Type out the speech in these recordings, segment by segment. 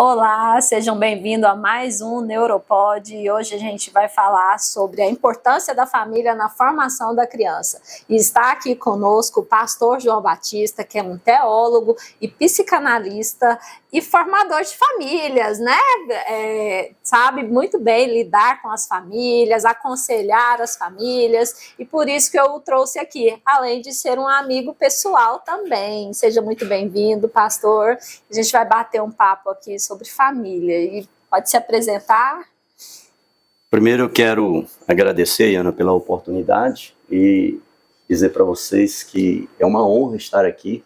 Olá, sejam bem-vindos a mais um Neuropod e hoje a gente vai falar sobre a importância da família na formação da criança. E está aqui conosco o pastor João Batista, que é um teólogo e psicanalista e formador de famílias, né? Sabe muito bem lidar com as famílias, aconselhar as famílias, e por isso que eu o trouxe aqui, além de ser um amigo pessoal também. Seja muito bem-vindo, pastor. A gente vai bater um papo aqui sobre família. E pode se apresentar? Primeiro eu quero agradecer, Ana, pela oportunidade e dizer para vocês que é uma honra estar aqui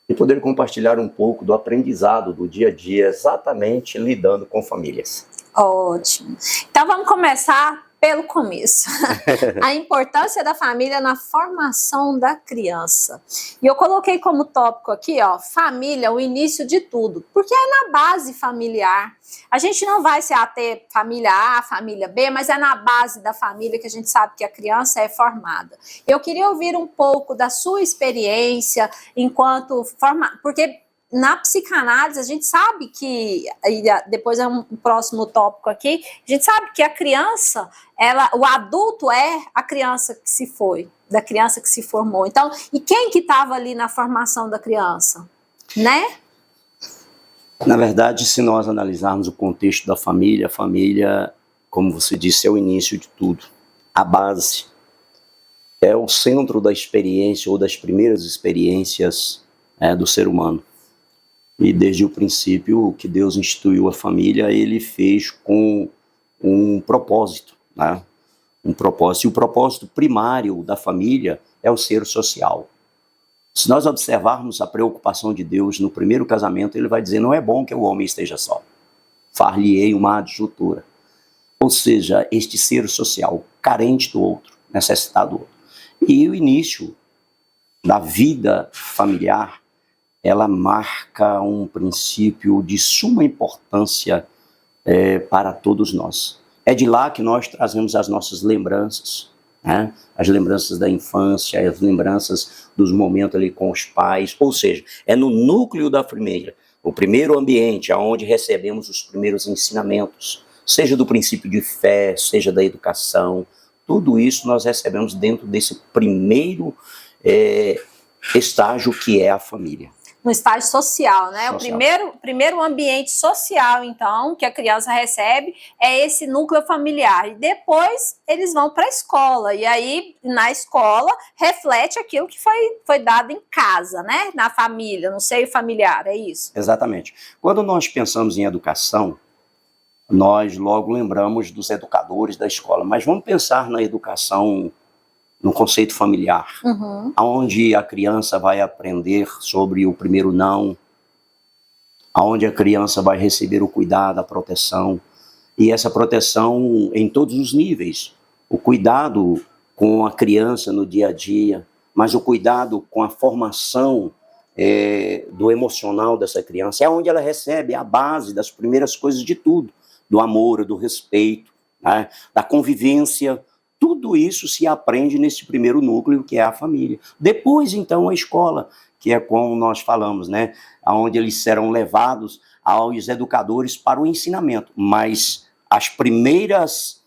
e poder compartilhar um pouco do aprendizado do dia a dia, exatamente lidando com famílias. Ótimo. Então vamos começar pelo começo. A importância da família na formação da criança. E eu coloquei como tópico aqui, ó, família, o início de tudo. Porque é na base familiar. A gente não vai se ater família A, família B, mas é na base da família que a gente sabe que a criança é formada. Eu queria ouvir um pouco da sua experiência enquanto porque na psicanálise, a gente sabe que, depois é um próximo tópico aqui, a gente sabe que a criança, o adulto é a criança que se foi, da criança que se formou. Então, e quem que estava ali na formação da criança, né? Na verdade, se nós analisarmos o contexto da família, a família, como você disse, é o início de tudo, a base. É o centro da experiência ou das primeiras experiências do ser humano. E desde o princípio que Deus instituiu a família, ele fez com um propósito, né? Um propósito. E o propósito primário da família é o ser social. Se nós observarmos a preocupação de Deus no primeiro casamento, ele vai dizer, não é bom que o homem esteja só. Far-lhe-ei uma adjutora. Ou seja, este ser social, carente do outro, necessitado do outro. E o início da vida familiar, ela marca um princípio de suma importância para todos nós. É de lá que nós trazemos as nossas lembranças, né? As lembranças da infância, as lembranças dos momentos ali com os pais, ou seja, é no núcleo da família, o primeiro ambiente onde recebemos os primeiros ensinamentos, seja do princípio de fé, seja da educação, tudo isso nós recebemos dentro desse primeiro estágio que é a família. No estágio social, né? Social. O primeiro ambiente social, então, que a criança recebe é esse núcleo familiar. E depois eles vão para a escola. E aí, na escola, reflete aquilo que foi dado em casa, né? Na família, no seio familiar, é isso? Exatamente. Quando nós pensamos em educação, nós logo lembramos dos educadores da escola. Mas vamos pensar na educação no conceito familiar, onde a criança vai aprender sobre o primeiro não, onde a criança vai receber o cuidado, a proteção, e essa proteção em todos os níveis, o cuidado com a criança no dia a dia, mas o cuidado com a formação do emocional dessa criança, é onde ela recebe a base das primeiras coisas de tudo, do amor, do respeito, né, da convivência. Tudo isso se aprende nesse primeiro núcleo, que é a família. Depois, então, a escola, que é como nós falamos, né? Onde eles serão levados aos educadores para o ensinamento. Mas as primeiras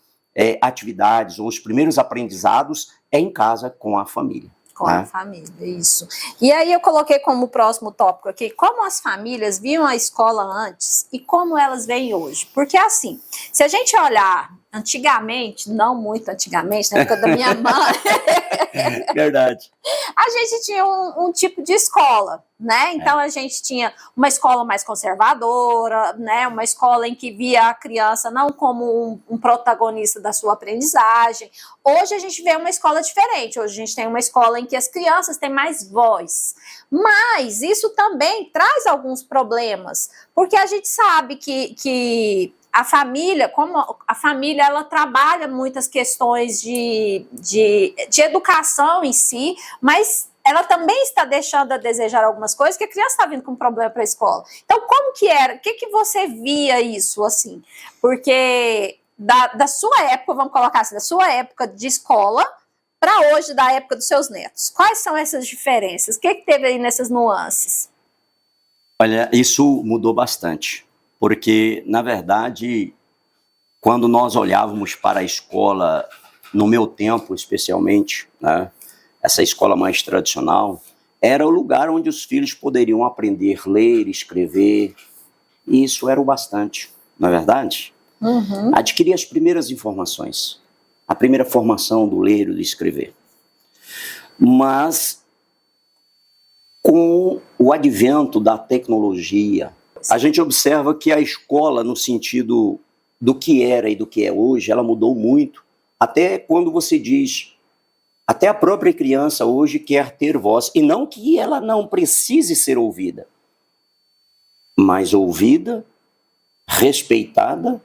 atividades, ou os primeiros aprendizados, é em casa com a família. Com a família, isso. E aí eu coloquei como próximo tópico aqui, como as famílias viam a escola antes e como elas veem hoje. Porque assim, se a gente olhar antigamente, não muito antigamente, na época da minha mãe... Verdade. A gente tinha um tipo de escola, né? Então a gente tinha uma escola mais conservadora, né? Uma escola em que via a criança não como um protagonista da sua aprendizagem. Hoje a gente vê uma escola diferente. Hoje a gente tem uma escola em que as crianças têm mais voz. Mas isso também traz alguns problemas, porque a gente sabe que a família, como a família, ela trabalha muitas questões de educação em si, mas ela também está deixando a desejar algumas coisas, que a criança está vindo com problema para a escola. Então, como que era? O que você via isso, assim? Porque da sua época, vamos colocar assim, da sua época de escola para hoje, da época dos seus netos. Quais são essas diferenças? O que teve aí nessas nuances? Olha, isso mudou bastante. porque, na verdade, quando nós olhávamos para a escola, no meu tempo especialmente, né, essa escola mais tradicional, era o lugar onde os filhos poderiam aprender a ler, escrever, e isso era o bastante, não é verdade? Uhum. Adquirir as primeiras informações, a primeira formação do ler e do escrever. Mas, com o advento da tecnologia, a gente observa que a escola, no sentido do que era e do que é hoje, ela mudou muito. Até quando você diz, até a própria criança hoje quer ter voz, e não que ela não precise ser ouvida, mas ouvida, respeitada,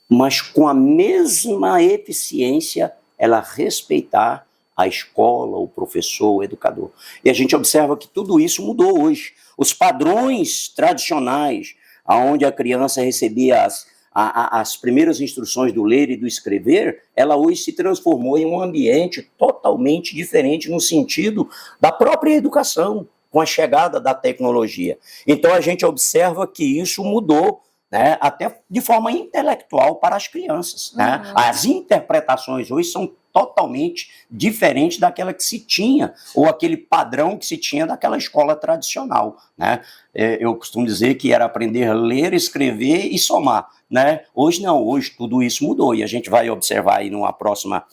mas com a mesma eficiência ela respeitar a escola, o professor, o educador. E a gente observa que tudo isso mudou hoje. Os padrões tradicionais, onde a criança recebia as primeiras instruções do ler e do escrever, ela hoje se transformou em um ambiente totalmente diferente no sentido da própria educação, com a chegada da tecnologia. Então a gente observa que isso mudou, né, até de forma intelectual para as crianças. Né? As interpretações hoje são totalmente diferentes daquela que se tinha, ou aquele padrão que se tinha daquela escola tradicional. Né? Eu costumo dizer que era aprender a ler, escrever e somar. Né? Hoje não, hoje tudo isso mudou, e a gente vai observar aí numa próxima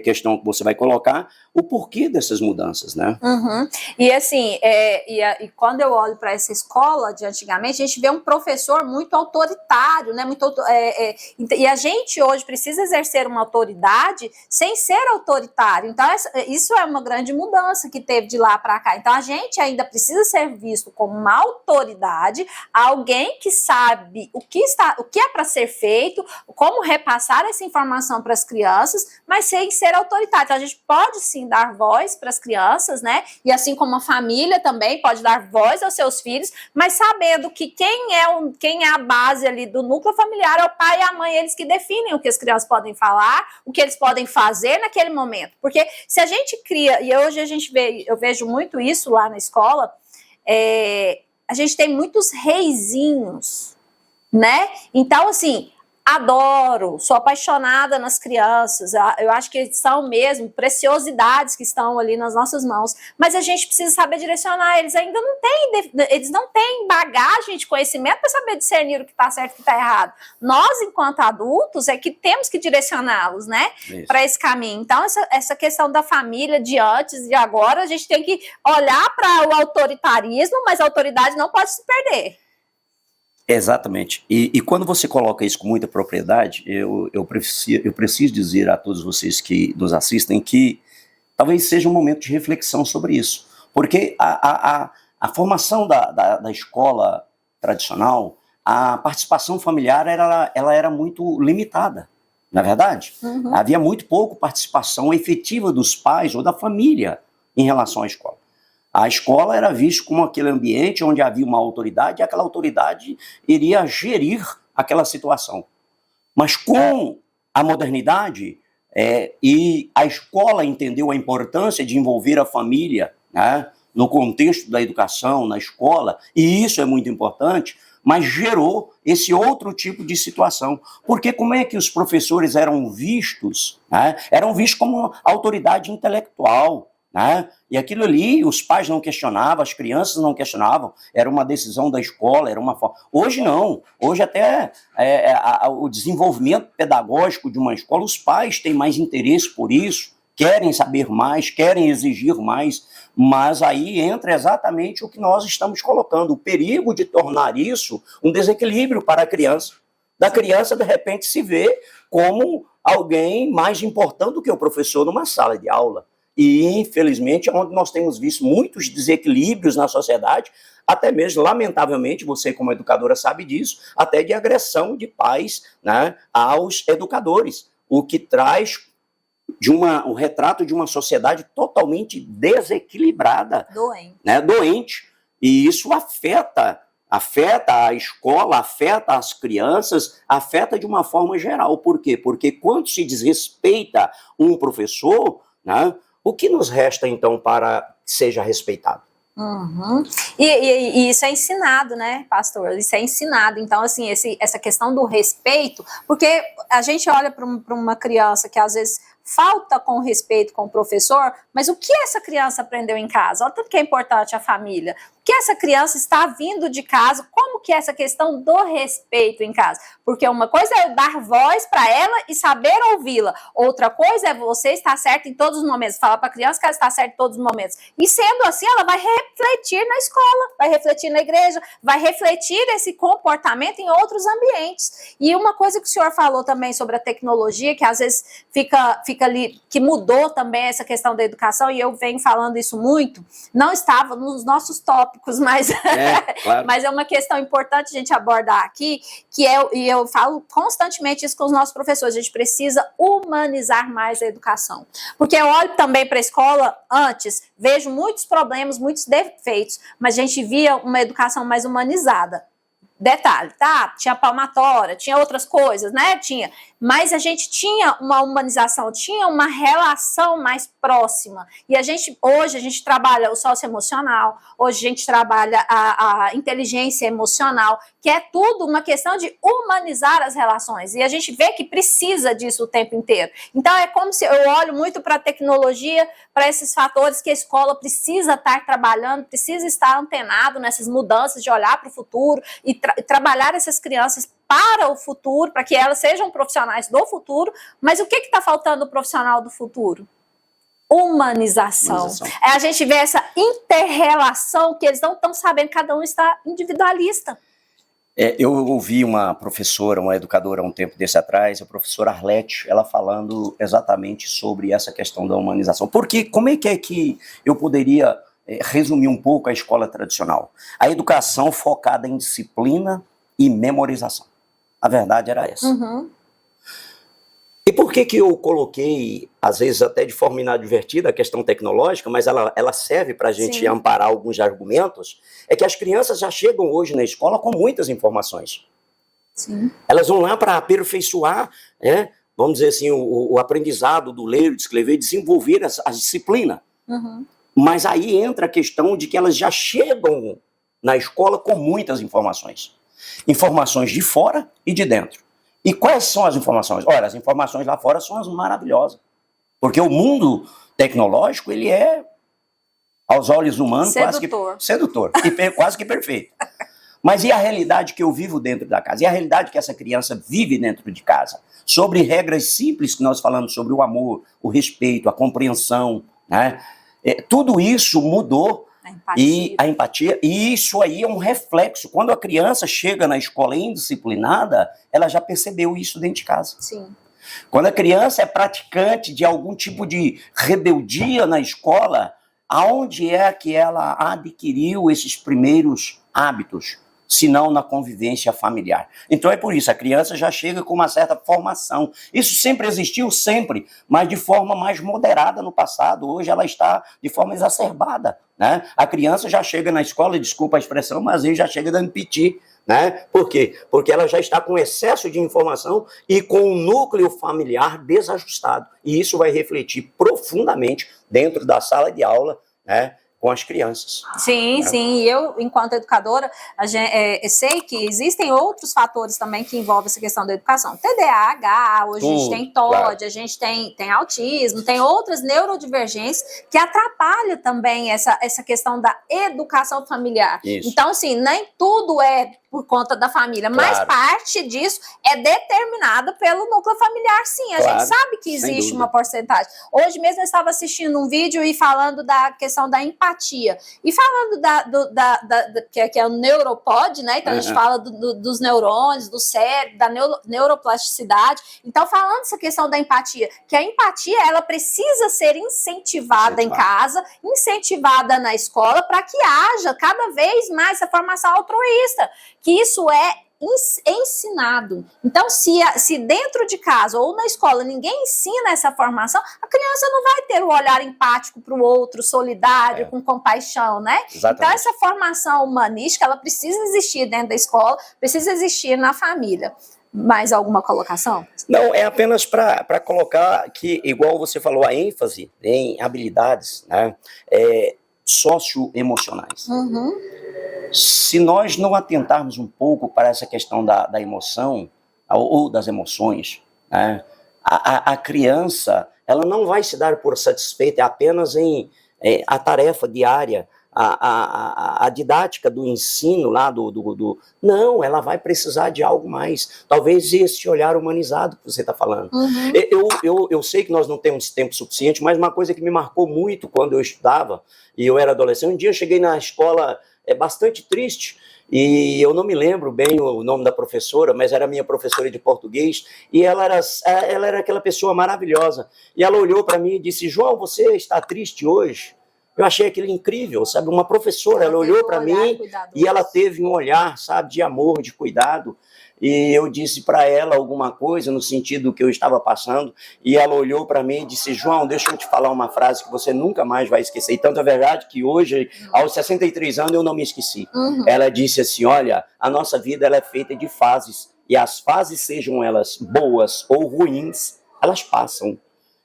questão que você vai colocar, o porquê dessas mudanças, né? Uhum. E assim, e quando eu olho para essa escola de antigamente, a gente vê um professor muito autoritário, né? E a gente hoje precisa exercer uma autoridade sem ser autoritário. Então, isso é uma grande mudança que teve de lá para cá. Então, a gente ainda precisa ser visto como uma autoridade, alguém que sabe o que é para ser feito, como repassar essa informação para as crianças, mas sem ser autoritário. Então, a gente pode sim dar voz para as crianças, né? E assim como a família também pode dar voz aos seus filhos, mas sabendo que quem é a base ali do núcleo familiar é o pai e a mãe, eles que definem o que as crianças podem falar, o que eles podem fazer naquele momento. Porque se a gente cria, e hoje eu vejo muito isso lá na escola, a gente tem muitos reizinhos, né? Então, assim, adoro, sou apaixonada nas crianças, eu acho que são mesmo preciosidades que estão ali nas nossas mãos, mas a gente precisa saber direcionar, eles não têm bagagem de conhecimento para saber discernir o que está certo e o que está errado. Nós, enquanto adultos, é que temos que direcioná-los, né, para esse caminho. Então, essa questão da família de antes e agora, a gente tem que olhar para o autoritarismo, mas a autoridade não pode se perder. Exatamente. E quando você coloca isso com muita propriedade, eu preciso dizer a todos vocês que nos assistem que talvez seja um momento de reflexão sobre isso. Porque a formação da escola tradicional, a participação familiar ela era muito limitada, não é verdade? Uhum. Havia muito pouco participação efetiva dos pais ou da família em relação à escola. A escola era vista como aquele ambiente onde havia uma autoridade e aquela autoridade iria gerir aquela situação. Mas com a modernidade, e a escola entendeu a importância de envolver a família, né, no contexto da educação, na escola, e isso é muito importante, mas gerou esse outro tipo de situação. Porque como é que os professores eram vistos? Né? Eram vistos como autoridade intelectual, né? E aquilo ali, os pais não questionavam, as crianças não questionavam, era uma decisão da escola, era uma forma. Hoje não, hoje até o desenvolvimento pedagógico de uma escola, os pais têm mais interesse por isso, querem saber mais, querem exigir mais, mas aí entra exatamente o que nós estamos colocando, o perigo de tornar isso um desequilíbrio para a criança. Da criança, de repente, se vê como alguém mais importante do que o professor numa sala de aula. E, infelizmente, é onde nós temos visto muitos desequilíbrios na sociedade, até mesmo, lamentavelmente, você como educadora sabe disso, até de agressão de pais, né, aos educadores, o que traz um retrato de uma sociedade totalmente desequilibrada, doente. E isso afeta a escola, afeta as crianças, afeta de uma forma geral. Por quê? Porque quando se desrespeita um professor, né, o que nos resta, então, para que seja respeitado? Uhum. E isso é ensinado, né, pastor? Isso é ensinado. Então, assim, essa questão do respeito, porque a gente olha para uma criança que às vezes falta com respeito com o professor, mas o que essa criança aprendeu em casa? Olha tanto que é importante a família. O que essa criança está vindo de casa? Como que é essa questão do respeito em casa? Porque uma coisa é eu dar voz para ela e saber ouvi-la. Outra coisa é você estar certo em todos os momentos. Falar para a criança que ela está certa em todos os momentos. E sendo assim, ela vai refletir na escola, vai refletir na igreja, vai refletir esse comportamento em outros ambientes. E uma coisa que o senhor falou também sobre a tecnologia, que às vezes fica ali, que mudou também essa questão da educação, e eu venho falando isso muito, não estava nos nossos tópicos, mas claro. mas é uma questão importante a gente abordar aqui, e eu falo constantemente isso com os nossos professores, a gente precisa humanizar mais a educação. Porque eu olho também para a escola antes, vejo muitos problemas, muitos defeitos, mas a gente via uma educação mais humanizada. Detalhe, tá? Tinha palmatória, tinha outras coisas, né? Tinha. Mas a gente tinha uma humanização, tinha uma relação mais próxima. E hoje a gente trabalha o socioemocional, hoje a gente trabalha a inteligência emocional, que é tudo uma questão de humanizar as relações. E a gente vê que precisa disso o tempo inteiro. Então é como se eu olho muito para a tecnologia, para esses fatores que a escola precisa estar trabalhando, precisa estar antenado nessas mudanças de olhar para o futuro e trabalhar essas crianças para o futuro, para que elas sejam profissionais do futuro. Mas o que está faltando no profissional do futuro? Humanização. A gente vê essa inter-relação que eles não estão sabendo, cada um está individualista. Eu ouvi uma professora, uma educadora, um tempo desse atrás, a professora Arlete, ela falando exatamente sobre essa questão da humanização. Porque como é que eu poderia resumir um pouco a escola tradicional? A educação focada em disciplina e memorização. A verdade era essa. Uhum. E por que eu coloquei, às vezes até de forma inadvertida, a questão tecnológica, mas ela serve para a gente amparar alguns argumentos, é que as crianças já chegam hoje na escola com muitas informações. Sim. Elas vão lá para aperfeiçoar, vamos dizer assim, o aprendizado do ler, de escrever, desenvolver a disciplina. Uhum. Mas aí entra a questão de que elas já chegam na escola com muitas informações. Informações de fora e de dentro. E quais são as informações? Olha, as informações lá fora são as maravilhosas. Porque o mundo tecnológico, ele é, aos olhos humanos, sedutor e quase que perfeito. Mas e a realidade que eu vivo dentro da casa? E a realidade que essa criança vive dentro de casa? Sobre regras simples que nós falamos sobre o amor, o respeito, a compreensão, né? Tudo isso mudou. A empatia, e isso aí é um reflexo. Quando a criança chega na escola indisciplinada, ela já percebeu isso dentro de casa. Sim. Quando a criança é praticante de algum tipo de rebeldia na escola, aonde é que ela adquiriu esses primeiros hábitos? Se não na convivência familiar. Então é por isso, a criança já chega com uma certa formação. Isso sempre existiu, sempre, mas de forma mais moderada no passado. Hoje ela está de forma exacerbada, né? A criança já chega na escola, desculpa a expressão, mas ele já chega dando piti, né? Por quê? Porque ela já está com excesso de informação e com o núcleo familiar desajustado. E isso vai refletir profundamente dentro da sala de aula, né? Com as crianças. Sim, sim. E eu, enquanto educadora, sei que existem outros fatores também que envolvem essa questão da educação. TDAH, hoje a gente tem TOD, claro. A gente tem autismo, tem outras neurodivergências que atrapalham também essa questão da educação familiar. Isso. Então, assim, nem tudo é por conta da família, claro. Mas parte disso é determinada pelo núcleo familiar, sim. A claro. Gente sabe que existe uma porcentagem. Hoje mesmo eu estava assistindo um vídeo e falando da questão da empatia. E falando que é o neuropod, né? Então a gente fala dos neurônios, do cérebro, da neuroplasticidade. Então, falando essa questão da empatia, que a empatia, ela precisa ser incentivada em casa, incentivada na escola, para que haja cada vez mais essa formação altruísta, que isso é ensinado. Então, se dentro de casa ou na escola ninguém ensina essa formação, a criança não vai ter o olhar empático para o outro, solidário, com compaixão, né? Exatamente. Então, essa formação humanística, ela precisa existir dentro da escola, precisa existir na família. Mais alguma colocação? Não, é apenas para colocar que, igual você falou, a ênfase em habilidades, né? socioemocionais. Uhum. Se nós não atentarmos um pouco para essa questão da emoção, ou das emoções, né, a criança ela não vai se dar por satisfeita apenas em a tarefa diária, a didática do ensino lá Não, ela vai precisar de algo mais. Talvez esse olhar humanizado que você está falando. Uhum. Eu sei que nós não temos tempo suficiente, mas uma coisa que me marcou muito quando eu estudava, e eu era adolescente, um dia eu cheguei na escola bastante triste, e eu não me lembro bem o nome da professora, mas era minha professora de português, e ela era aquela pessoa maravilhosa. E ela olhou para mim e disse: João, você está triste hoje? Eu achei aquilo incrível, sabe? Uma professora, ela olhou para mim e ela teve um olhar, sabe, de amor, de cuidado. E eu disse para ela alguma coisa no sentido que eu estava passando, e ela olhou para mim e disse: João, deixa eu te falar uma frase que você nunca mais vai esquecer. E tanto é verdade que hoje, aos 63 anos, eu não me esqueci. Uhum. Ela disse assim: olha, a nossa vida ela é feita de fases, e as fases, sejam elas boas ou ruins, elas passam.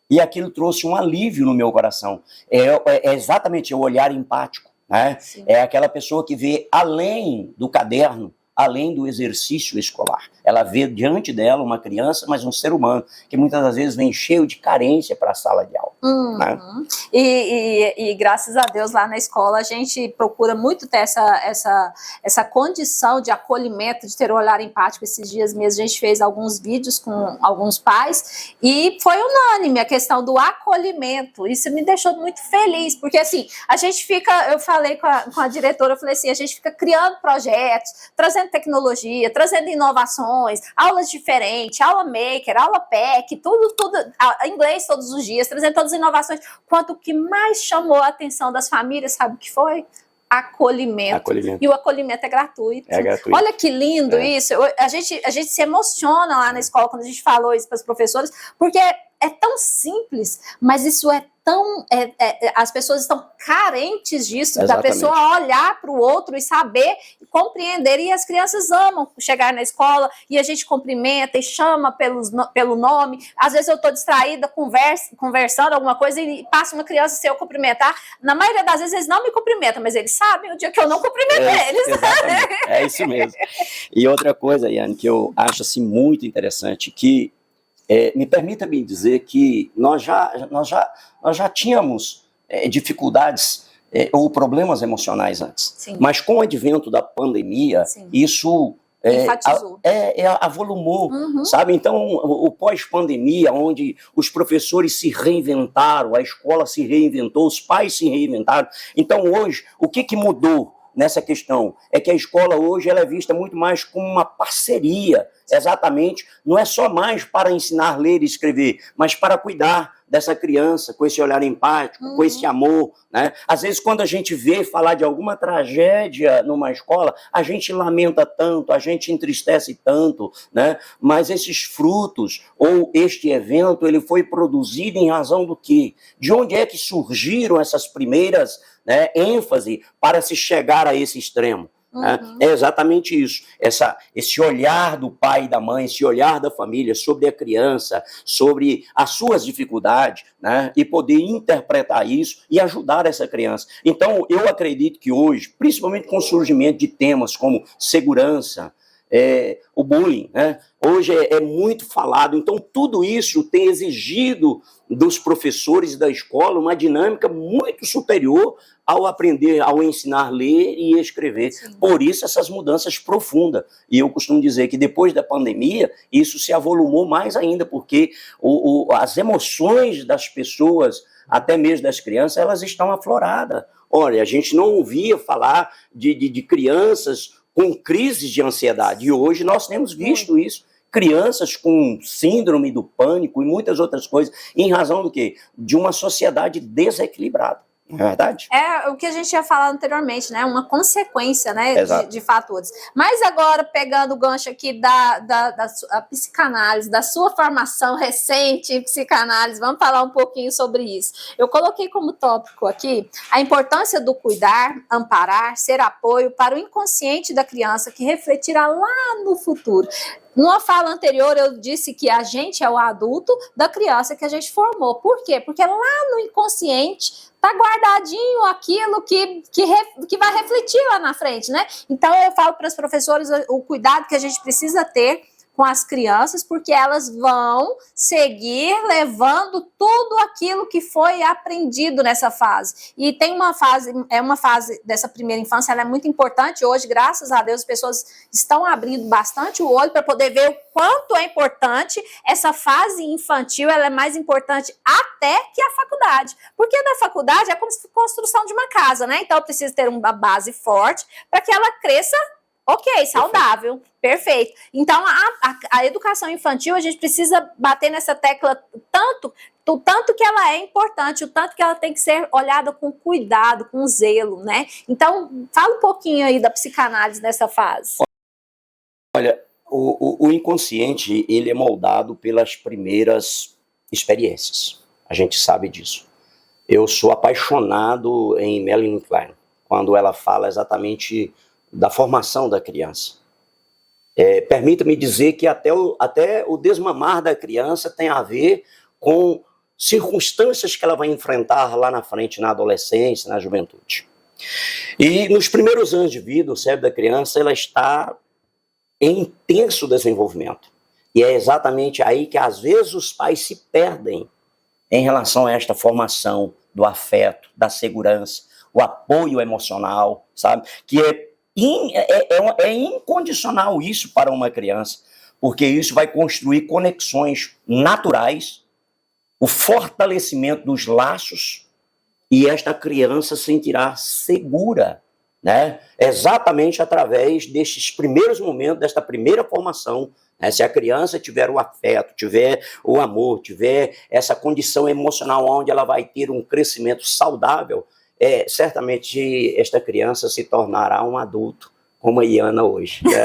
E aquilo trouxe um alívio no meu coração. É exatamente o olhar empático, né? Sim. É aquela pessoa que vê além do caderno, além do exercício escolar. Ela vê diante dela uma criança, mas um ser humano, que muitas das vezes vem cheio de carência para a sala de aula. Uhum. Né? E graças a Deus lá na escola a gente procura muito ter essa condição de acolhimento, de ter um olhar empático. Esses dias mesmo a gente fez alguns vídeos com alguns pais e foi unânime a questão do acolhimento. Isso me deixou muito feliz, porque assim, a gente fica, eu falei com a diretora, eu falei assim, a gente fica criando projetos, trazendo tecnologia, trazendo inovações, aulas diferentes, aula maker, aula PEC, tudo, inglês todos os dias, trazendo todas as inovações. Quanto o que mais chamou a atenção das famílias, sabe o que foi? Acolhimento. E o acolhimento é gratuito. É gratuito. Olha que lindo isso. A gente se emociona lá na escola quando a gente falou isso para os professores, porque é tão simples, mas isso é tão... as pessoas estão carentes disso, Exatamente. da pessoa olhar para o outro e saber, compreender, e as crianças amam chegar na escola e a gente cumprimenta e chama pelo nome. Às vezes eu estou distraída, conversando alguma coisa e passa uma criança sem eu cumprimentar. Na maioria das vezes eles não me cumprimentam, mas eles sabem o dia que eu não cumprimento eles. Exatamente, é isso mesmo. E outra coisa, Yane, que eu acho assim, muito interessante, que me permita me dizer que nós já tínhamos dificuldades ou problemas emocionais antes. Sim. Mas com o advento da pandemia, Sim. isso enfatizou. Avolumou, sabe? Então, o pós-pandemia, onde os professores se reinventaram, a escola se reinventou, os pais se reinventaram. Então, hoje, o que mudou nessa questão? É que a escola hoje ela é vista muito mais como uma parceria, exatamente, não é só mais para ensinar a ler e escrever, mas para cuidar dessa criança, com esse olhar empático, com esse amor, né? Às vezes, quando a gente vê falar de alguma tragédia numa escola, a gente lamenta tanto, a gente entristece tanto, né? Mas esses frutos, ou este evento, ele foi produzido em razão do quê? De onde é que surgiram essas primeiras, né, ênfase para se chegar a esse extremo? É exatamente isso, esse olhar do pai e da mãe, esse olhar da família sobre a criança, sobre as suas dificuldades, né, e poder interpretar isso e ajudar essa criança. Então, eu acredito que hoje, principalmente com o surgimento de temas como segurança, o bullying, né, hoje é muito falado, então tudo isso tem exigido dos professores e da escola uma dinâmica muito superior ao aprender, ao ensinar a ler e escrever. Sim. Por isso essas mudanças profundas. E eu costumo dizer que depois da pandemia, isso se avolumou mais ainda, porque as emoções das pessoas, até mesmo das crianças, elas estão afloradas. Olha, a gente não ouvia falar de crianças com crises de ansiedade, e hoje nós temos visto isso. Crianças com síndrome do pânico e muitas outras coisas, em razão do quê? De uma sociedade desequilibrada. Não é verdade? É o que a gente tinha falado anteriormente, né? Uma consequência, né, de fatores. Mas agora, pegando o gancho aqui da psicanálise, da sua formação recente em psicanálise, vamos falar um pouquinho sobre isso. Eu coloquei como tópico aqui a importância do cuidar, amparar, ser apoio para o inconsciente da criança que refletirá lá no futuro. Numa fala anterior, eu disse que a gente é o adulto da criança que a gente formou. Por quê? Porque lá no inconsciente está guardadinho aquilo que vai refletir lá na frente, né? Então, eu falo para os professores o cuidado que a gente precisa ter com as crianças, porque elas vão seguir levando tudo aquilo que foi aprendido nessa fase. E tem uma fase dessa primeira infância, ela é muito importante. Hoje, graças a Deus, as pessoas estão abrindo bastante o olho para poder ver o quanto é importante essa fase infantil. Ela é mais importante até que a faculdade, porque na faculdade é como se fosse a construção de uma casa, né? Então, eu preciso ter uma base forte para que ela cresça ok, saudável, perfeito. Então, a educação infantil, a gente precisa bater nessa tecla o tanto que ela é importante, o tanto que ela tem que ser olhada com cuidado, com zelo, né? Então, fala um pouquinho aí da psicanálise nessa fase. Olha, o inconsciente, ele é moldado pelas primeiras experiências. A gente sabe disso. Eu sou apaixonado em Melanie Klein, quando ela fala exatamente da formação da criança. Permita-me dizer que até o desmamar da criança tem a ver com circunstâncias que ela vai enfrentar lá na frente, na adolescência, na juventude. E nos primeiros anos de vida, o cérebro da criança ela está em intenso desenvolvimento. E é exatamente aí que, às vezes, os pais se perdem em relação a esta formação do afeto, da segurança, o apoio emocional, sabe? Que é incondicional isso para uma criança, porque isso vai construir conexões naturais, o fortalecimento dos laços, e esta criança se sentirá segura, né? Exatamente através destes primeiros momentos, desta primeira formação, né? Se a criança tiver o afeto, tiver o amor, tiver essa condição emocional onde ela vai ter um crescimento saudável, certamente esta criança se tornará um adulto como a Iana hoje. Né?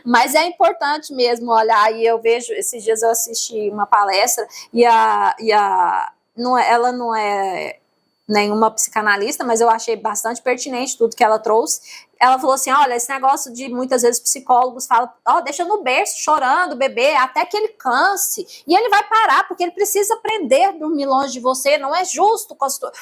Mas é importante mesmo olhar, e eu vejo, esses dias eu assisti uma palestra, ela não é nenhuma psicanalista, mas eu achei bastante pertinente tudo que ela trouxe. Ela falou assim, olha, esse negócio de muitas vezes psicólogos falam, deixa no berço, chorando, o bebê, até que ele canse, e ele vai parar, porque ele precisa aprender a dormir longe de você, não é justo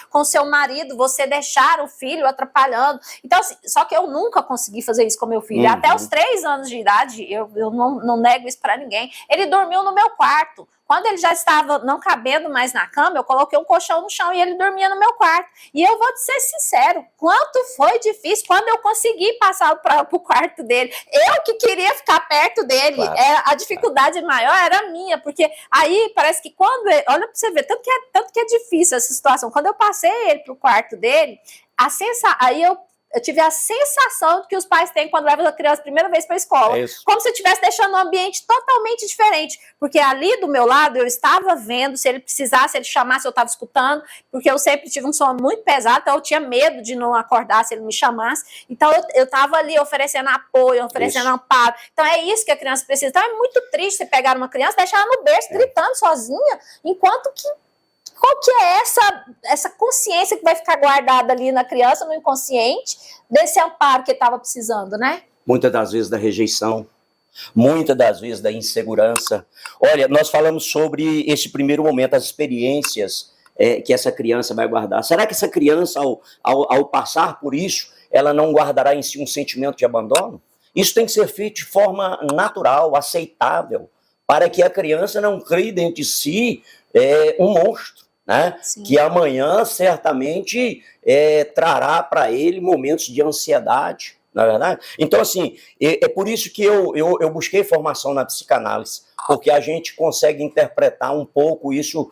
com seu marido você deixar o filho atrapalhando. Então, assim, só que eu nunca consegui fazer isso com meu filho, até os 3 anos de idade, eu não nego isso pra ninguém, ele dormiu no meu quarto. Quando ele já estava não cabendo mais na cama, eu coloquei um colchão no chão e ele dormia no meu quarto. E eu vou te ser sincero, quanto foi difícil quando eu consegui passar para o quarto dele. Eu que queria ficar perto dele. Claro, a dificuldade maior era minha, porque aí parece que quando... Olha para você ver, tanto que é difícil essa situação. Quando eu passei ele para o quarto dele, aí eu tive a sensação que os pais têm quando levam a criança a primeira vez para a escola. Como se eu estivesse deixando um ambiente totalmente diferente. Porque ali do meu lado eu estava vendo, se ele precisasse, se ele chamasse, eu estava escutando, porque eu sempre tive um sono muito pesado, então eu tinha medo de não acordar se ele me chamasse. Então eu estava ali oferecendo apoio, oferecendo amparo. Então é isso que a criança precisa. Então é muito triste você pegar uma criança, deixar ela no berço, gritando sozinha, enquanto que qual que é essa consciência que vai ficar guardada ali na criança, no inconsciente, desse amparo que ele estava precisando, né? Muitas das vezes da rejeição, muitas das vezes da insegurança. Olha, nós falamos sobre esse primeiro momento, as experiências que essa criança vai guardar. Será que essa criança, ao passar por isso, ela não guardará em si um sentimento de abandono? Isso tem que ser feito de forma natural, aceitável, para que a criança não crie dentro de si um monstro. Né? Que amanhã certamente trará para ele momentos de ansiedade, não é verdade? Então, assim, é por isso que eu busquei formação na psicanálise, porque a gente consegue interpretar um pouco isso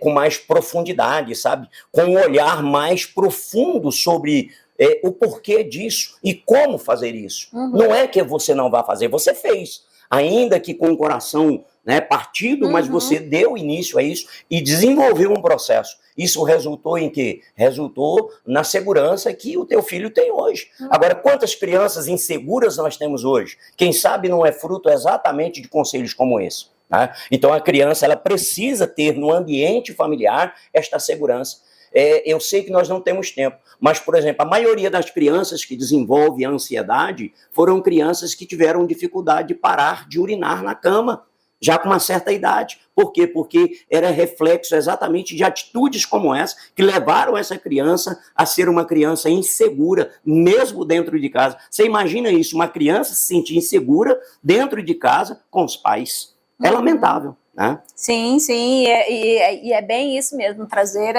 com mais profundidade, sabe? Com um olhar mais profundo sobre o porquê disso e como fazer isso. Não é que você não vai fazer, você fez, ainda que com o coração partido, mas você deu início a isso e desenvolveu um processo. Isso resultou em quê? Resultou na segurança que o teu filho tem hoje. Agora, quantas crianças inseguras nós temos hoje? Quem sabe não é fruto exatamente de conselhos como esse. Né? Então, a criança ela precisa ter no ambiente familiar esta segurança. eu sei que nós não temos tempo, mas, por exemplo, a maioria das crianças que desenvolve a ansiedade foram crianças que tiveram dificuldade de parar de urinar na cama, já com uma certa idade. Por quê? Porque era reflexo exatamente de atitudes como essa que levaram essa criança a ser uma criança insegura, mesmo dentro de casa. Você imagina isso, uma criança se sentir insegura dentro de casa com os pais. É lamentável, né? Sim, sim, e é bem isso mesmo, trazer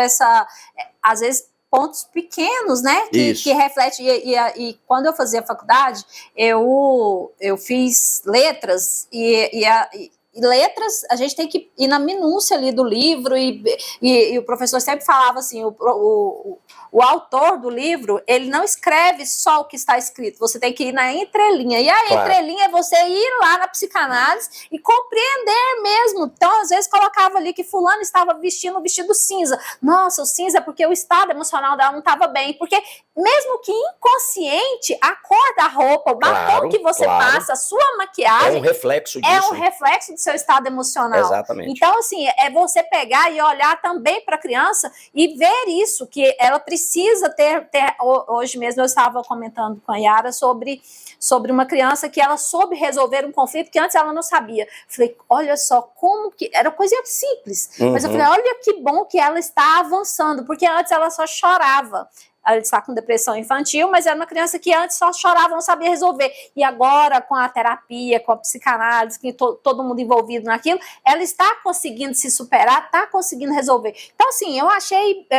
às vezes, pontos pequenos, né, que reflete, e quando eu fazia faculdade, eu fiz letras, e letras, a gente tem que ir na minúcia ali do livro, e o professor sempre falava assim, o autor do livro, ele não escreve só o que está escrito, você tem que ir na entrelinha, e a entrelinha é você ir lá na psicanálise e compreender mesmo. Então, às vezes, colocava ali que fulano estava vestindo um vestido cinza. Nossa, o cinza é porque o estado emocional dela não estava bem, porque mesmo que inconsciente, a cor da roupa, o batom que você passa, a sua maquiagem... É um reflexo disso. É um reflexo do seu estado emocional. Exatamente. Então, assim, é você pegar e olhar também para a criança e ver isso, que ela precisa ter... Hoje mesmo eu estava comentando com a Yara sobre uma criança que ela soube resolver um conflito que antes ela não sabia. Falei, olha só como que... Era coisa simples. Mas eu falei, olha que bom que ela está avançando, porque antes ela só chorava. Ela está com depressão infantil, mas era uma criança que antes só chorava, não sabia resolver. E agora, com a terapia, com a psicanálise, com todo mundo envolvido naquilo, ela está conseguindo se superar, está conseguindo resolver. Então, assim, eu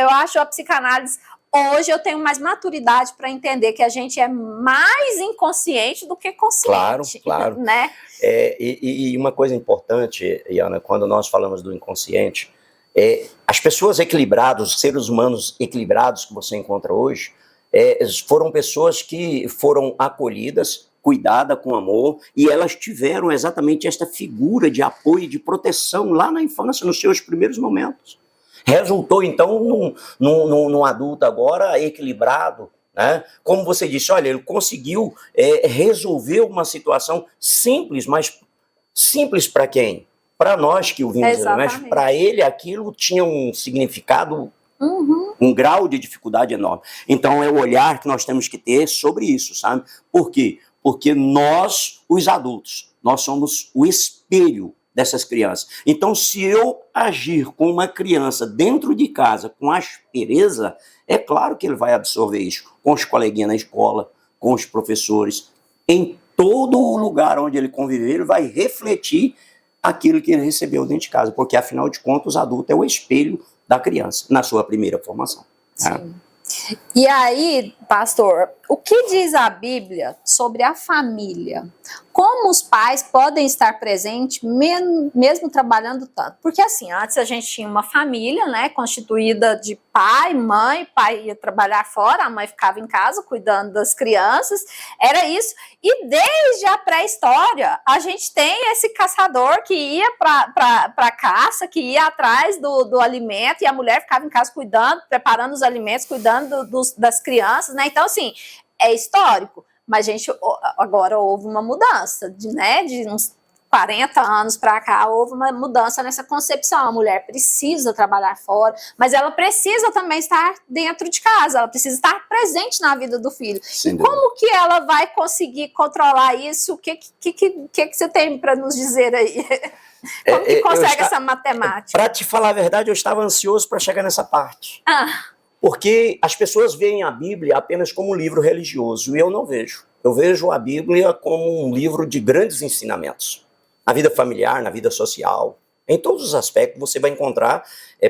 acho a psicanálise... Hoje eu tenho mais maturidade para entender que a gente é mais inconsciente do que consciente. Claro. Né? E uma coisa importante, Iana, quando nós falamos do inconsciente, as pessoas equilibradas, os seres humanos equilibrados que você encontra hoje, foram pessoas que foram acolhidas, cuidadas com amor, e elas tiveram exatamente esta figura de apoio e de proteção lá na infância, nos seus primeiros momentos. Resultou, então, num adulto agora equilibrado, né? Como você disse, olha, ele conseguiu resolver uma situação simples, mas simples para quem? Para nós que o vimos, mas para ele aquilo tinha um significado, um grau de dificuldade enorme. Então é o olhar que nós temos que ter sobre isso, sabe? Por quê? Porque nós, os adultos, nós somos o espelho dessas crianças. Então, se eu agir com uma criança dentro de casa com aspereza, é claro que ele vai absorver isso com os coleguinhas na escola, com os professores, em todo o lugar onde ele conviver, ele vai refletir aquilo que ele recebeu dentro de casa, porque, afinal de contas, o adulto é o espelho da criança, na sua primeira formação. Sim. E aí, pastor, o que diz a Bíblia sobre a família? Como os pais podem estar presentes mesmo trabalhando tanto? Porque assim, antes a gente tinha uma família, né, constituída de pai ia trabalhar fora, a mãe ficava em casa cuidando das crianças, era isso. E desde a pré-história, a gente tem esse caçador que ia para caça, que ia atrás do alimento, e a mulher ficava em casa cuidando, preparando os alimentos, cuidando das crianças, né? Então, assim, é histórico, mas, gente, agora houve uma mudança, de uns 40 anos para cá, houve uma mudança nessa concepção. A mulher precisa trabalhar fora, mas ela precisa também estar dentro de casa, ela precisa estar presente na vida do filho. E como que ela vai conseguir controlar isso? O que você tem para nos dizer aí? Como que consegue essa matemática? Para te falar a verdade, eu estava ansioso para chegar nessa parte. Porque as pessoas veem a Bíblia apenas como um livro religioso, e eu não vejo. Eu vejo a Bíblia como um livro de grandes ensinamentos. Na vida familiar, na vida social, em todos os aspectos você vai encontrar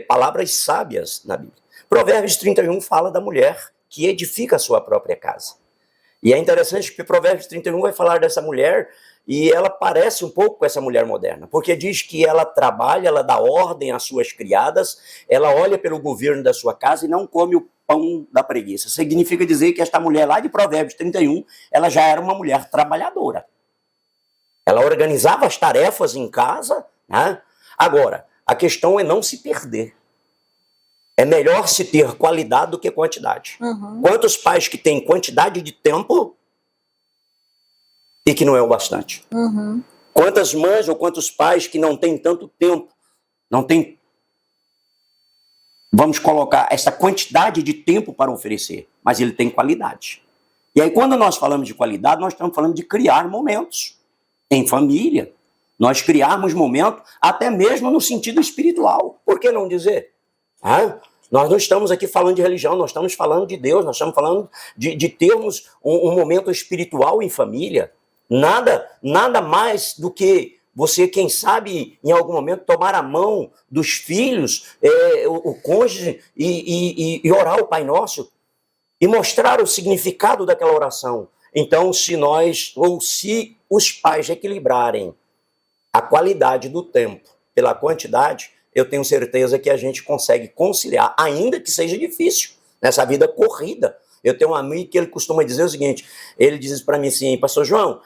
palavras sábias na Bíblia. Provérbios 31 fala da mulher que edifica a sua própria casa. E é interessante que Provérbios 31 vai falar dessa mulher, e ela parece um pouco com essa mulher moderna, porque diz que ela trabalha, ela dá ordem às suas criadas, ela olha pelo governo da sua casa e não come o pão da preguiça. Significa dizer que esta mulher lá de Provérbios 31, ela já era uma mulher trabalhadora. Ela organizava as tarefas em casa, né? Agora, a questão é não se perder. É melhor se ter qualidade do que quantidade. Quantos pais que têm quantidade de tempo e que não é o bastante? Quantas mães ou quantos pais que não têm tanto tempo, não têm vamos colocar essa quantidade de tempo para oferecer, mas ele tem qualidade. E aí, quando nós falamos de qualidade, nós estamos falando de criar momentos em família. Nós criarmos momentos até mesmo no sentido espiritual. Por que não dizer? Nós não estamos aqui falando de religião, nós estamos falando de Deus, nós estamos falando de termos um momento espiritual em família. Nada mais do que você, quem sabe, em algum momento, tomar a mão dos filhos, o cônjuge, e orar o Pai Nosso, e mostrar o significado daquela oração. Então, se os pais equilibrarem a qualidade do tempo pela quantidade, eu tenho certeza que a gente consegue conciliar, ainda que seja difícil, nessa vida corrida. Eu tenho um amigo que ele costuma dizer o seguinte, ele diz para mim assim, pastor João,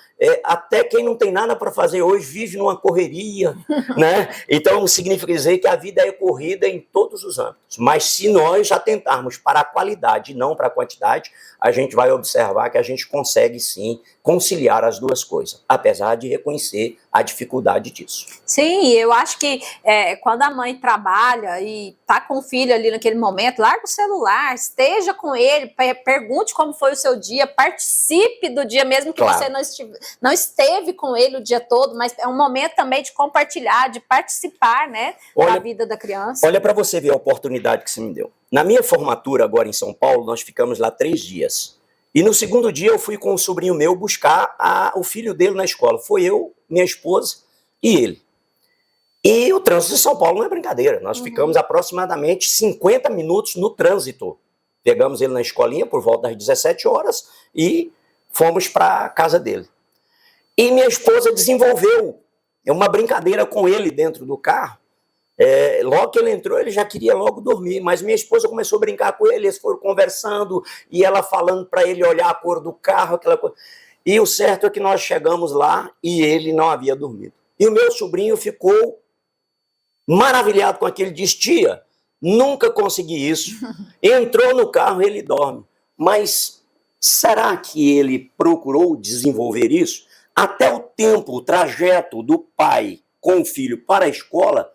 até quem não tem nada para fazer hoje vive numa correria, né? Então significa dizer que a vida é corrida em todos os âmbitos, mas se nós atentarmos para a qualidade e não para a quantidade, a gente vai observar que a gente consegue sim conciliar as duas coisas, apesar de reconhecer a dificuldade disso. Sim, eu acho que quando a mãe trabalha e tá com o filho ali naquele momento, larga o celular, esteja com ele, pergunte como foi o seu dia, participe do dia, mesmo que você não esteve com ele o dia todo, mas é um momento também de compartilhar, de participar, né, da vida da criança. Olha para você ver a oportunidade que você me deu. Na minha formatura agora em São Paulo, nós ficamos lá 3 dias. E no segundo dia eu fui com um sobrinho meu buscar o filho dele na escola. Foi eu, minha esposa e ele. E o trânsito de São Paulo não é brincadeira. Nós ficamos aproximadamente 50 minutos no trânsito. Pegamos ele na escolinha por volta das 17 horas e fomos para a casa dele. E minha esposa desenvolveu uma brincadeira com ele dentro do carro. Logo que ele entrou, ele já queria logo dormir, mas minha esposa começou a brincar com ele, eles foram conversando, e ela falando para ele olhar a cor do carro, aquela coisa. E o certo é que nós chegamos lá e ele não havia dormido. E o meu sobrinho ficou maravilhado com aquele, disse, tia, nunca consegui isso. Entrou no carro, ele dorme. Mas será que ele procurou desenvolver isso? Até o tempo, o trajeto do pai com o filho para a escola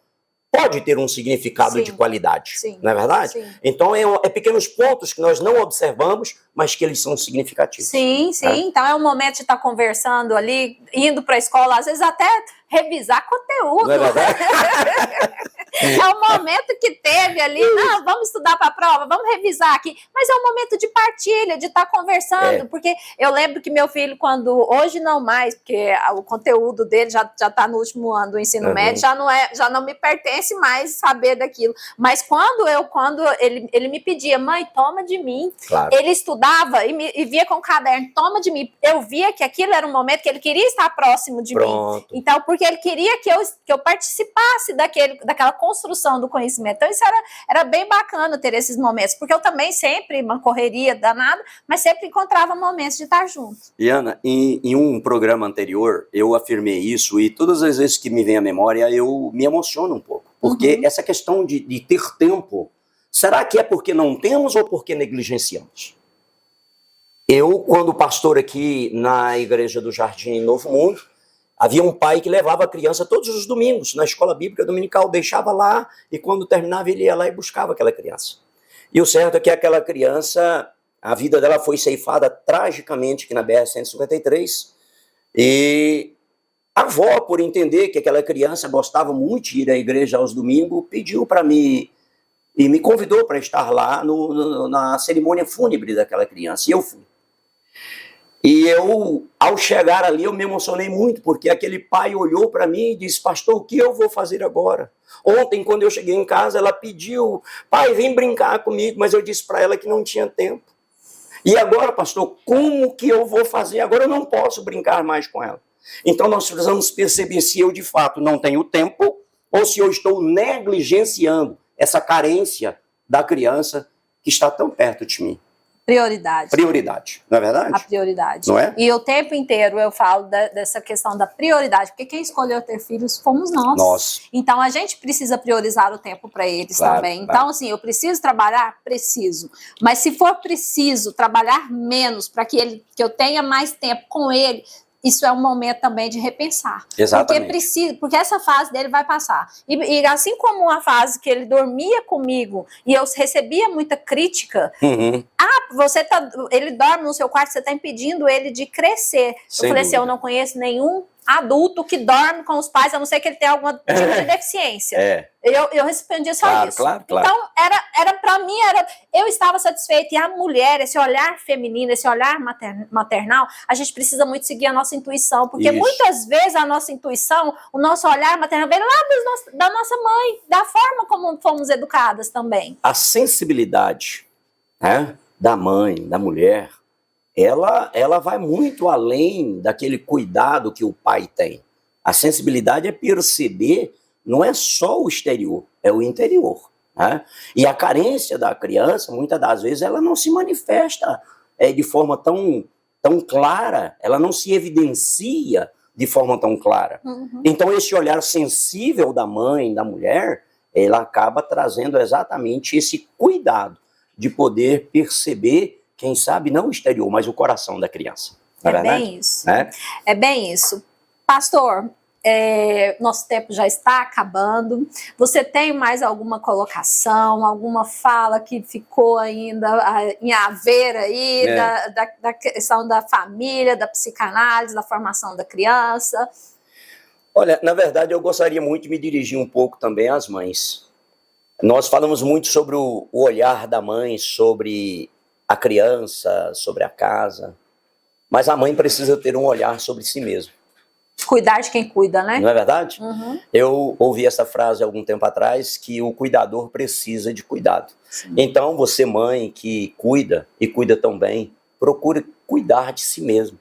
pode ter um significado de qualidade, não é verdade? Sim. Então, é pequenos pontos que nós não observamos, mas que eles são significativos. Sim. Então, é um momento de estar conversando ali, indo para a escola, às vezes até revisar conteúdo. Não é verdade? É o momento que teve ali, não, vamos estudar para a prova, vamos revisar aqui, mas é um momento de partilha, de estar conversando, porque eu lembro que meu filho, hoje não mais, porque o conteúdo dele já está no último ano do ensino médio, já não me pertence mais saber daquilo, mas quando ele me pedia, mãe, toma de mim, ele estudava e via com o caderno, toma de mim, eu via que aquilo era um momento que ele queria estar próximo de mim, então porque ele queria que eu participasse daquela construção do conhecimento. Então isso era bem bacana ter esses momentos, porque eu também sempre, uma correria danada, mas sempre encontrava momentos de estar junto. E Ana, em um programa anterior, eu afirmei isso, e todas as vezes que me vem à memória, eu me emociono um pouco, porque essa questão de ter tempo, será que é porque não temos ou porque negligenciamos? Eu, quando pastor aqui na Igreja do Jardim Novo Mundo, havia um pai que levava a criança todos os domingos na escola bíblica dominical, deixava lá e quando terminava ele ia lá e buscava aquela criança. E o certo é que aquela criança, a vida dela foi ceifada tragicamente aqui na BR-153 e a avó, por entender que aquela criança gostava muito de ir à igreja aos domingos, pediu para mim e me convidou para estar lá na cerimônia fúnebre daquela criança e eu fui. E eu, ao chegar ali, eu me emocionei muito, porque aquele pai olhou para mim e disse, pastor, o que eu vou fazer agora? Ontem, quando eu cheguei em casa, ela pediu, pai, vem brincar comigo, mas eu disse para ela que não tinha tempo. E agora, pastor, como que eu vou fazer? Agora eu não posso brincar mais com ela. Então nós precisamos perceber se eu, de fato, não tenho tempo, ou se eu estou negligenciando essa carência da criança que está tão perto de mim. Prioridade, não é verdade? A prioridade. Não é? E o tempo inteiro eu falo dessa questão da prioridade, porque quem escolheu ter filhos fomos nós. Então a gente precisa priorizar o tempo para eles também. Então, assim, eu preciso trabalhar? Preciso. Mas se for preciso trabalhar menos para que eu tenha mais tempo com ele, isso é um momento também de repensar. Exatamente. Porque essa fase dele vai passar. E assim como a fase que ele dormia comigo e eu recebia muita crítica, ele dorme no seu quarto, você está impedindo ele de crescer. Sem eu falei dúvida. assim, eu não conheço nenhum adulto que dorme com os pais, a não ser que ele tenha algum tipo de deficiência. Eu respondi só isso. Claro. Então, era para mim, eu estava satisfeita. E a mulher, esse olhar feminino, esse olhar maternal, a gente precisa muito seguir a nossa intuição, porque muitas vezes a nossa intuição, o nosso olhar maternal vem lá da nossa mãe, da forma como fomos educadas também. A sensibilidade, né, da mãe, da mulher, ela vai muito além daquele cuidado que o pai tem. A sensibilidade é perceber, não é só o exterior, é o interior. Né? E a carência da criança, muitas das vezes, ela não se manifesta de forma tão clara, ela não se evidencia de forma tão clara. Então, esse olhar sensível da mãe, da mulher, ela acaba trazendo exatamente esse cuidado de poder perceber, quem sabe, não o exterior, mas o coração da criança. É bem isso. É bem isso. Pastor, nosso tempo já está acabando. Você tem mais alguma colocação, alguma fala que ficou ainda em haver aí, da questão da família, da psicanálise, da formação da criança? Olha, na verdade, eu gostaria muito de me dirigir um pouco também às mães. Nós falamos muito sobre o olhar da mãe, sobre a criança, sobre a casa, mas a mãe precisa ter um olhar sobre si mesma. Cuidar de quem cuida, né? Não é verdade? Eu ouvi essa frase há algum tempo atrás, que o cuidador precisa de cuidado. Sim. Então, você mãe que cuida, e cuida tão bem, procure cuidar de si mesmo,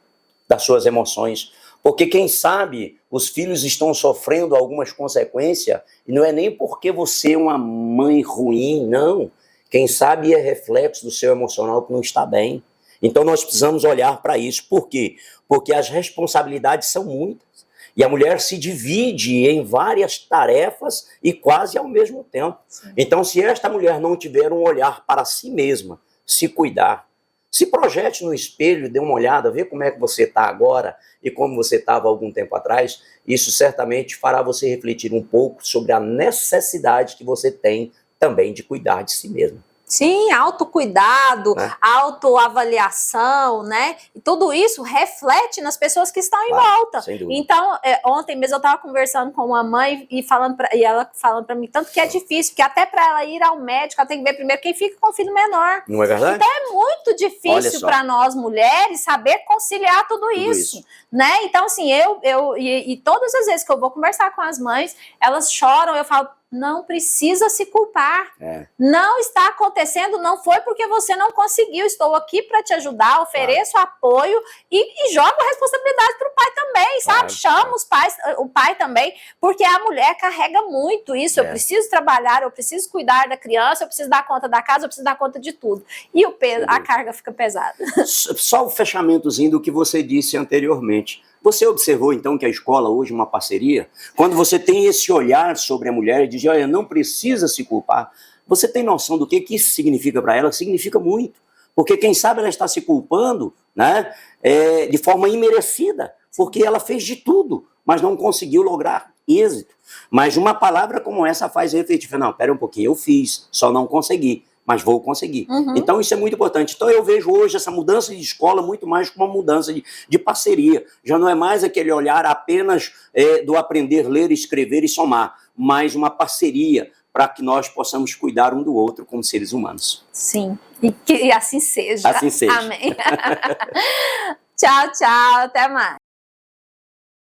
das suas emoções, porque quem sabe os filhos estão sofrendo algumas consequências, e não é nem porque você é uma mãe ruim, não. Quem sabe é reflexo do seu emocional que não está bem. Então nós precisamos olhar para isso. Por quê? Porque as responsabilidades são muitas. E a mulher se divide em várias tarefas e quase ao mesmo tempo. Sim. Então, se esta mulher não tiver um olhar para si mesma, se cuidar, se projete no espelho, dê uma olhada, vê como é que você está agora e como você estava há algum tempo atrás, isso certamente fará você refletir um pouco sobre a necessidade que você tem também de cuidar de si mesmo. Sim, autocuidado, autoavaliação, né? E tudo isso reflete nas pessoas que estão em volta. Sem dúvida. Então, ontem mesmo eu estava conversando com uma mãe e ela falando para mim tanto que é difícil, que até para ela ir ao médico, ela tem que ver primeiro quem fica com o filho menor. Não é verdade? Então é muito difícil para nós mulheres saber conciliar tudo isso, né? Então, assim, e todas as vezes que eu vou conversar com as mães, elas choram, eu falo, não precisa se culpar. Não está acontecendo, não foi porque você não conseguiu. Estou aqui para te ajudar, ofereço apoio e jogo a responsabilidade para o pai também, sabe? Chama o pai também, porque a mulher carrega muito isso. Eu preciso trabalhar, eu preciso cuidar da criança, eu preciso dar conta da casa, eu preciso dar conta de tudo. E a carga fica pesada. Só o fechamentozinho do que você disse anteriormente. Você observou, então, que a escola hoje é uma parceria? Quando você tem esse olhar sobre a mulher e diz, olha, não precisa se culpar, você tem noção do que isso significa para ela? Significa muito. Porque, quem sabe, ela está se culpando, né, de forma imerecida, porque ela fez de tudo, mas não conseguiu lograr êxito. Mas uma palavra como essa faz refletir, não, pera um pouquinho, eu fiz, só não consegui, mas vou conseguir. Então isso é muito importante. Então eu vejo hoje essa mudança de escola muito mais como uma mudança de parceria. Já não é mais aquele olhar apenas do aprender, ler, escrever e somar, mas uma parceria para que nós possamos cuidar um do outro como seres humanos. Sim, e que assim seja. Assim seja. Amém. Tchau, tchau, até mais.